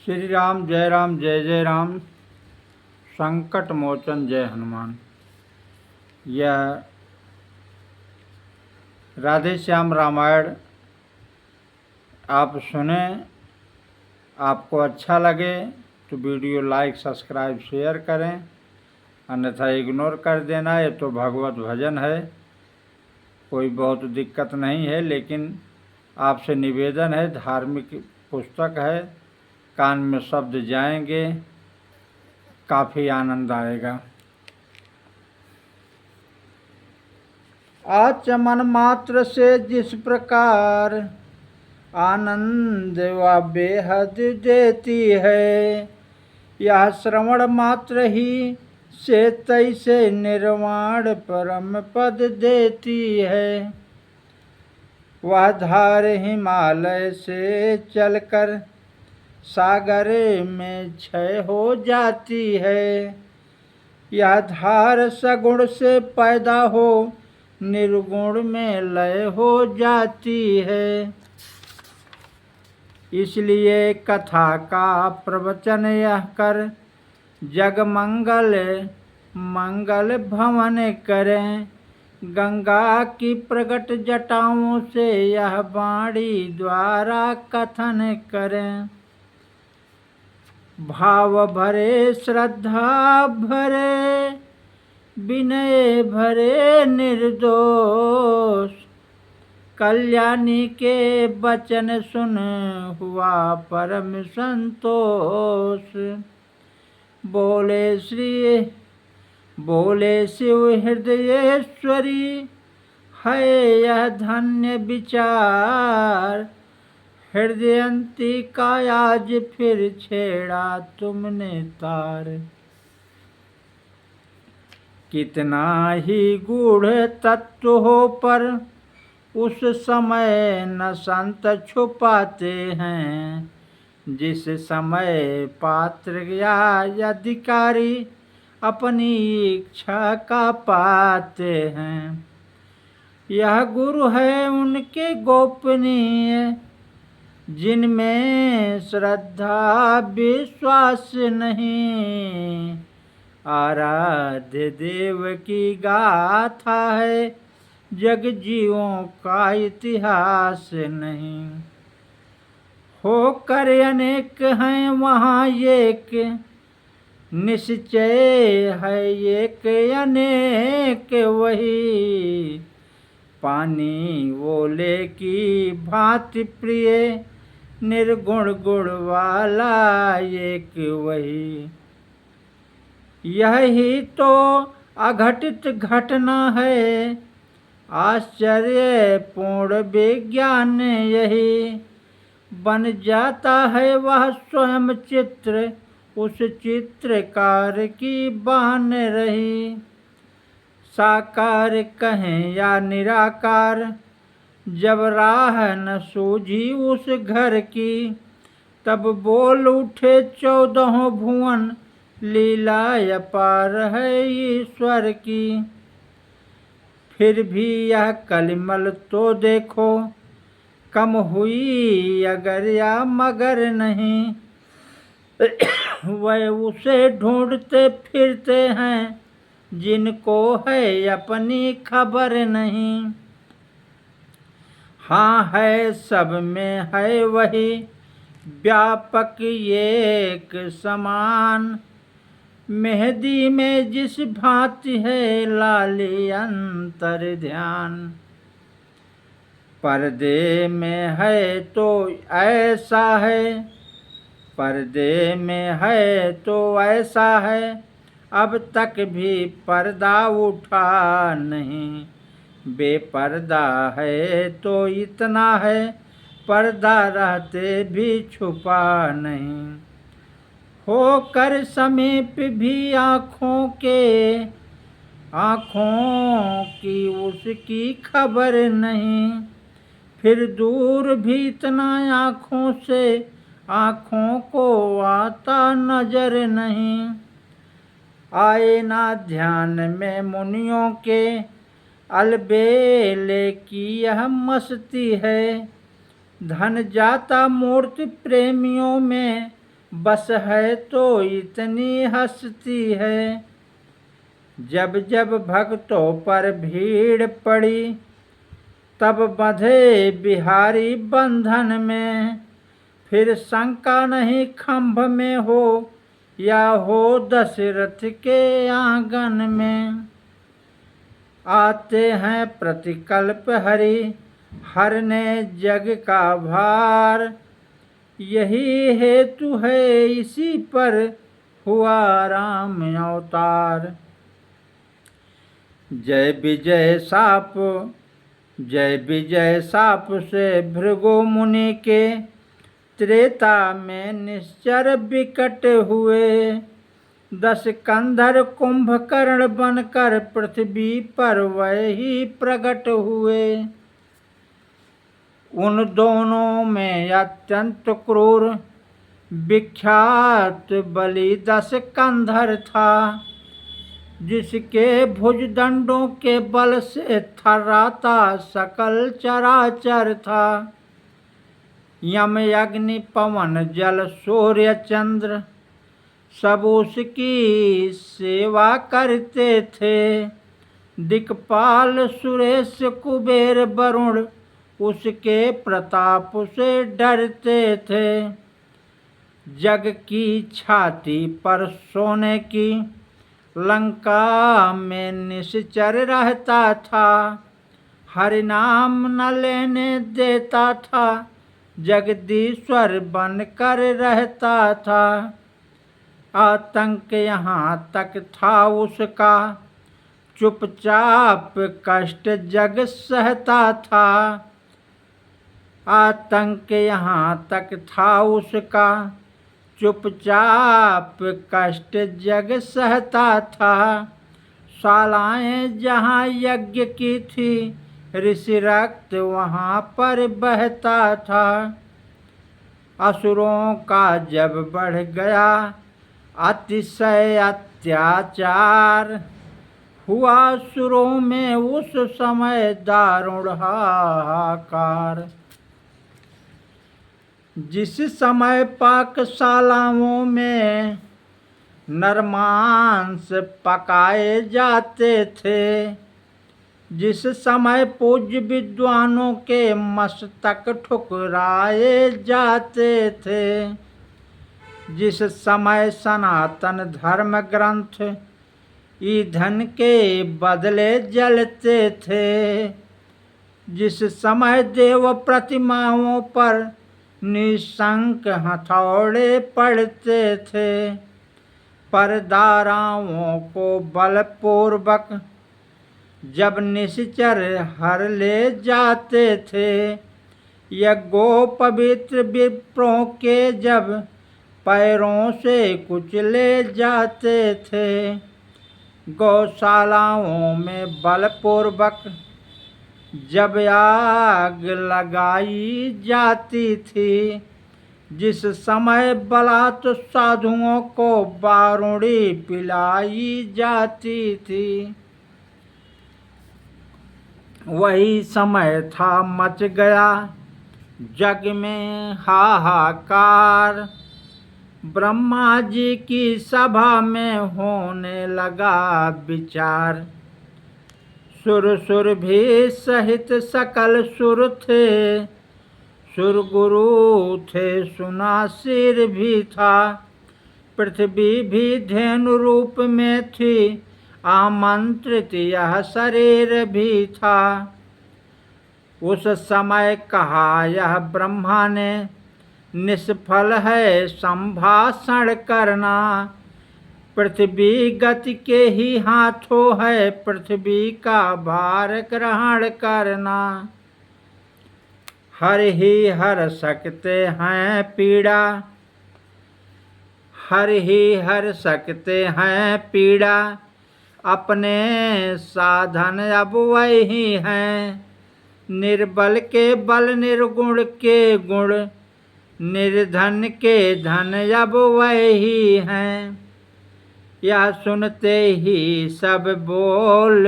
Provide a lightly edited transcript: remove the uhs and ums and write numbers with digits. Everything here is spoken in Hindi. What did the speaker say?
श्री राम जय जय राम। संकट मोचन जय हनुमान। यह राधे श्याम रामायण आप सुने, आपको अच्छा लगे तो वीडियो लाइक सब्सक्राइब शेयर करें, अन्यथा इग्नोर कर देना। ये तो भगवत भजन है, कोई बहुत दिक्कत नहीं है, लेकिन आपसे निवेदन है, धार्मिक पुस्तक है, कान में शब्द जाएंगे, काफ़ी आनंद आएगा। आचमन मात्र से जिस प्रकार आनंद व बेहद देती है, यह श्रवण मात्र ही से तैसे निर्वाण परम पद देती है। वह धार हिमालय से चलकर सागर में क्षय हो जाती है। यह धार सगुण से पैदा हो निर्गुण में लय हो जाती है। इसलिए कथा का प्रवचन यह कर जग मंगल भवन करें। गंगा की प्रगट जटाओं से यह वाणी द्वारा कथन करें। भाव भरे श्रद्धा भरे विनय भरे निर्दोष, कल्याणी के वचन सुन हुआ परम संतोष। बोले शिव हृदयेश्वरी, है यह धन्य विचार। हृदयंती का आज फिर छेड़ा तुमने तार। कितना ही गूढ़ तत्व हो पर उस समय न संत छुपाते हैं। जिस समय पात्र या अधिकारी अपनी इच्छा का पाते हैं, यह गुरु है उनके गोपनीय, जिनमें श्रद्धा विश्वास नहीं। आराध्य देव की गाथा है, जग जीवों का इतिहास नहीं। होकर अनेक हैं वहाँ एक, निश्चय है एक अनेक वही। पानी ओले की भांति प्रिय, निर्गुण गुण वाला एक वही। यही तो अघटित घटना है, आश्चर्यपूर्ण विज्ञान यही। बन जाता है वह स्वयं चित्र, उस चित्रकार की बान रही। साकार कहें या निराकार, जब राह न सूझी उस घर की, तब बोल उठे 14 भुवन, लीला अपार है ईश्वर की। फिर भी यह कलिमल तो देखो, कम हुई अगर या मगर नहीं। वह उसे ढूंढते फिरते हैं, जिनको है अपनी खबर नहीं। हाँ है सब में है वही, व्यापक एक समान। मेहंदी में जिस भांति है लाली अंतर ध्यान। पर्दे में है तो ऐसा है, पर्दे में है तो ऐसा है, अब तक भी पर्दा उठा नहीं। बेपर्दा है तो इतना है, पर्दा रहते भी छुपा नहीं। होकर समीप भी आँखों की उसकी खबर नहीं। फिर दूर भी इतना आँखों को आता नजर नहीं। आए ना ध्यान में मुनियों के, अलबेले की यह मस्ती है। धन जाता मूर्ति प्रेमियों में, बस है तो इतनी हस्ती है। जब जब भक्तों पर भीड़ पड़ी, तब बंधे बिहारी बंधन में। फिर शंका नहीं खंभ में हो या हो दशरथ के आंगन में। आते हैं प्रतिकल्प हरि, हरने जग का भार। यही हेतु है इसी पर हुआ राम अवतार। जय विजय साप, जय विजय साप से भृगु मुनि के। त्रेता में निश्चर विकट हुए, 10 कंधर कुंभकर्ण बनकर पृथ्वी पर वही प्रकट हुए। उन दोनों में अत्यंत क्रूर विख्यात बलि 10 कंधर था, जिसके भुजदंडों के बल से थर्राता सकल चराचर था। यम अग्नि पवन जल सूर्य चंद्र सब उसकी सेवा करते थे। दिक्पाल सुरेश कुबेर वरुण उसके प्रताप से डरते थे। जग की छाती पर सोने की लंका में निश्चर रहता था। हरि नाम न लेने देता था, जगदीश्वर बनकर रहता था। आतंक यहाँ तक था उसका, चुपचाप कष्ट जग सहता था। आतंक यहाँ तक था उसका, चुपचाप कष्ट जग सहता था। शालाएं जहाँ यज्ञ की थी, ऋषि रक्त वहाँ पर बहता था। असुरों का जब बढ़ गया अतिशय अत्याचार, हुआ असुरों में उस समय दारुण हाहाकार। जिस समय पाकशालाओं में नरमांस पकाए जाते थे, जिस समय पूज्य विद्वानों के मस्तक ठुकराए जाते थे, जिस समय सनातन धर्म ग्रंथ ईंधन के बदले जलते थे, जिस समय देव प्रतिमाओं पर निशंक हथौड़े पड़ते थे, परदाराओं को बलपूर्वक जब निश्चर हर ले जाते थे, यज्ञों पवित्र विप्रों के जब पैरों से कुचले जाते थे, गौशालाओं में बलपूर्वक जब आग लगाई जाती थी, जिस समय बलात् साधुओं को बारूदी पिलाई जाती थी, वही समय था मच गया जग में हाहाकार। ब्रह्मा जी की सभा में होने लगा विचार। सुर भी सहित सकल सुर थे, सुर गुरु थे सुनासिर भी था। पृथ्वी भी धेनु रूप में थी, आमंत्रित यह शरीर भी था। उस समय कहा यह ब्रह्मा ने, निष्फल है संभाषण करना। पृथ्वी गति के ही हाथों है, पृथ्वी का भार ग्रहण करना। हर ही हर सकते हैं पीड़ा, हर ही हर सकते हैं पीड़ा। अपने साधन अब वही हैं, निर्बल के बल निर्गुण के गुण, निर्धन के धन अब वही हैं। यह सुनते ही सब बोल